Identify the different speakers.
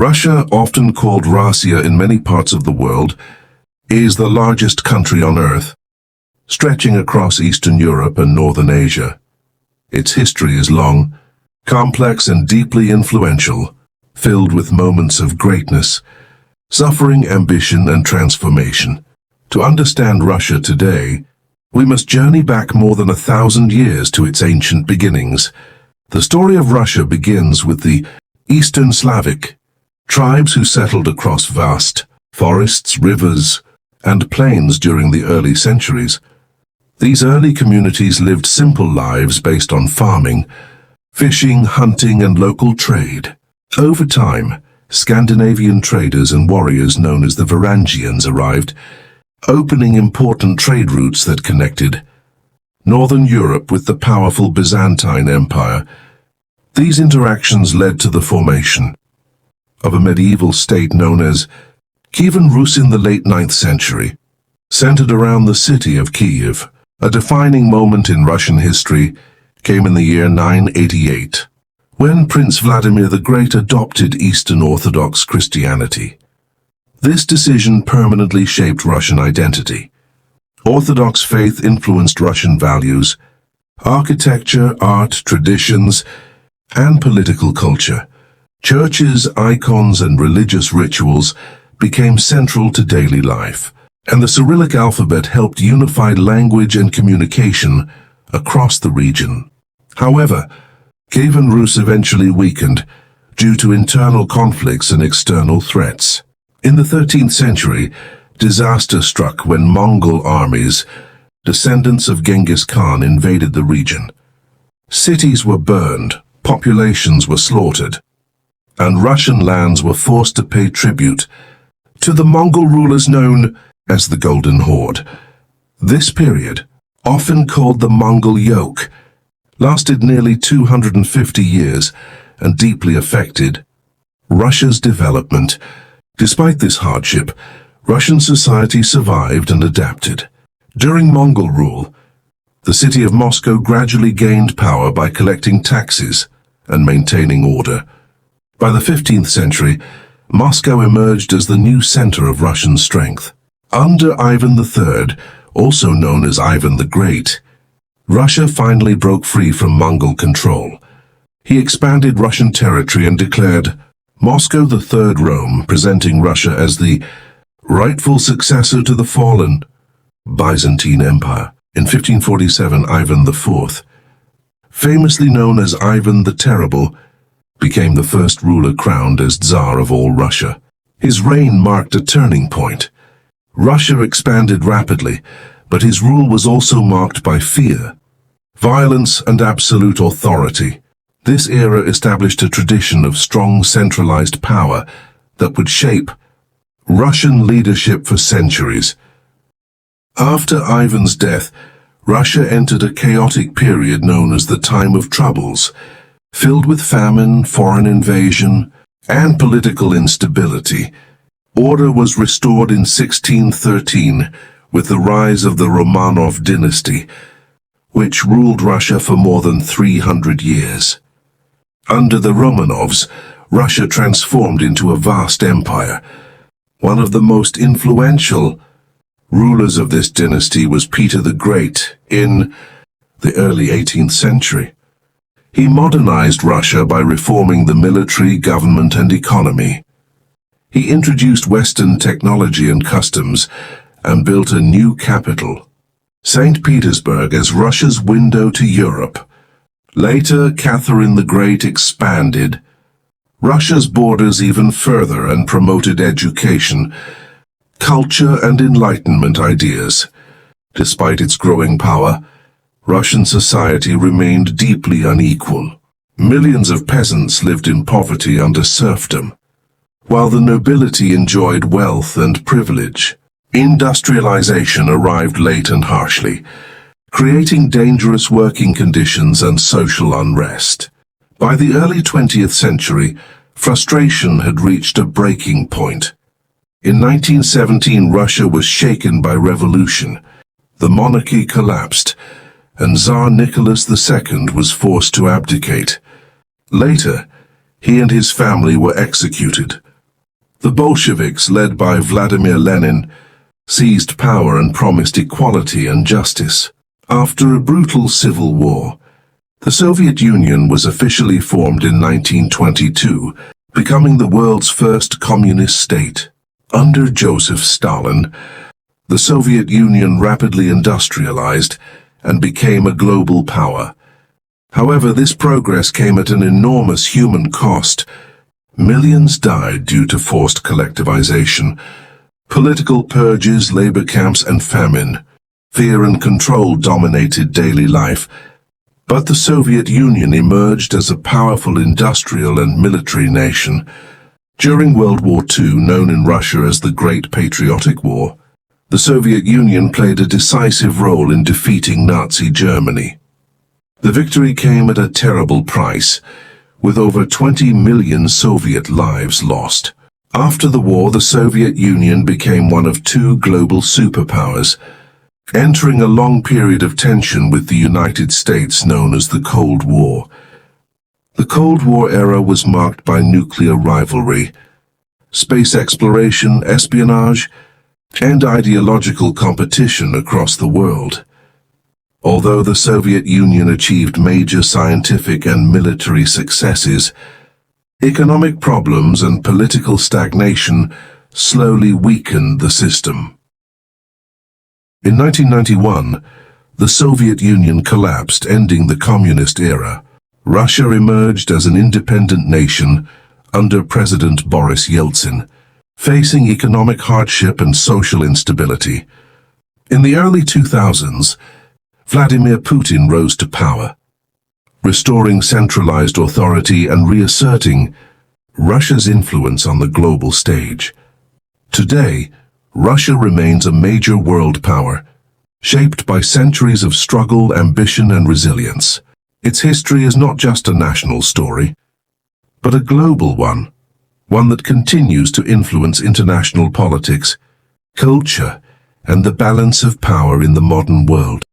Speaker 1: Russia, often called Russia in many parts of the world, is the largest country on Earth, stretching across Eastern Europe and Northern Asia. Its history is long, complex and deeply influential, filled with moments of greatness, suffering, ambition, and transformation. To understand Russia today, we must journey back more than 1,000 years to its ancient beginnings. The story of Russia begins with the Eastern Slavic tribes who settled across vast forests, rivers, and plains during the early centuries. These early communities lived simple lives based on farming, fishing, hunting, and local trade. Over time, Scandinavian traders and warriors known as the Varangians arrived, opening important trade routes that connected Northern Europe with the powerful Byzantine Empire. These interactions led to the formation of a medieval state known as Kievan Rus in the late 9th century, centered around the city of Kiev. A defining moment in Russian history came in the year 988, when Prince Vladimir the Great adopted Eastern Orthodox Christianity. This decision permanently shaped Russian identity. Orthodox faith influenced Russian values, architecture, art, traditions, and political culture. Churches, icons, and religious rituals became central to daily life, and the Cyrillic alphabet helped unify language and communication across the region. However, Kievan Rus eventually weakened due to internal conflicts and external threats. In the 13th century, disaster struck when Mongol armies, descendants of Genghis Khan, invaded the region. Cities were burned, populations were slaughtered, and Russian lands were forced to pay tribute to the Mongol rulers known as the Golden Horde. This period, often called the Mongol Yoke, lasted nearly 250 years and deeply affected Russia's development. Despite this hardship, Russian society survived and adapted. During Mongol rule, the city of Moscow gradually gained power by collecting taxes and maintaining order. By the 15th century, Moscow emerged as the new center of Russian strength. Under Ivan III, also known as Ivan the Great, Russia finally broke free from Mongol control. He expanded Russian territory and declared Moscow the Third Rome, presenting Russia as the rightful successor to the fallen Byzantine Empire. In 1547, Ivan IV, famously known as Ivan the Terrible, became the first ruler crowned as Tsar of all Russia. His reign marked a turning point. Russia expanded rapidly, but his rule was also marked by fear, violence, and absolute authority. This era established a tradition of strong centralized power that would shape Russian leadership for centuries. After Ivan's death, Russia entered a chaotic period known as the Time of Troubles, filled with famine, foreign invasion, and political instability. Order was restored in 1613 with the rise of the Romanov dynasty, which ruled Russia for more than 300 years. Under the Romanovs, Russia transformed into a vast empire. One of the most influential rulers of this dynasty was Peter the Great in the early 18th century. He modernized Russia by reforming the military, government, and economy. He introduced Western technology and customs and built a new capital, St. Petersburg, as Russia's window to Europe. Later, Catherine the Great expanded Russia's borders even further and promoted education, culture, and Enlightenment ideas. Despite its growing power, Russian society remained deeply unequal. Millions of peasants lived in poverty under serfdom, while the nobility enjoyed wealth and privilege. Industrialization arrived late and harshly, creating dangerous working conditions and social unrest. By the early 20th century, frustration had reached a breaking point. In 1917, Russia was shaken by revolution. The monarchy collapsed, and Tsar Nicholas II was forced to abdicate. Later, he and his family were executed, The Bolsheviks, led by Vladimir Lenin, seized power and promised equality and justice. After a brutal civil war, the Soviet Union was officially formed in 1922, becoming the world's first communist state. Under Joseph Stalin, the Soviet Union rapidly industrialized and became a global power. However, this progress came at an enormous human cost. Millions died due to forced collectivization, political purges, labor camps, and famine. Fear and control dominated daily life. But the Soviet Union emerged as a powerful industrial and military nation. During World War II, known in Russia as the Great Patriotic War, the Soviet Union played a decisive role in defeating Nazi Germany. The victory came at a terrible price, with over 20 million Soviet lives lost. After the war, the Soviet Union became one of two global superpowers, entering a long period of tension with the United States known as the Cold War. The Cold War era was marked by nuclear rivalry, space exploration, espionage, and ideological competition across the world. Although the Soviet Union achieved major scientific and military successes, economic problems and political stagnation slowly weakened the system. In 1991, the Soviet Union collapsed, ending the communist era. Russia emerged as an independent nation under President Boris Yeltsin, facing economic hardship and social instability. In the early 2000s, Vladimir Putin rose to power, restoring centralized authority and reasserting Russia's influence on the global stage. Today, Russia remains a major world power, shaped by centuries of struggle, ambition, and resilience. Its history is not just a national story, but a global one that continues to influence international politics, culture, and the balance of power in the modern world.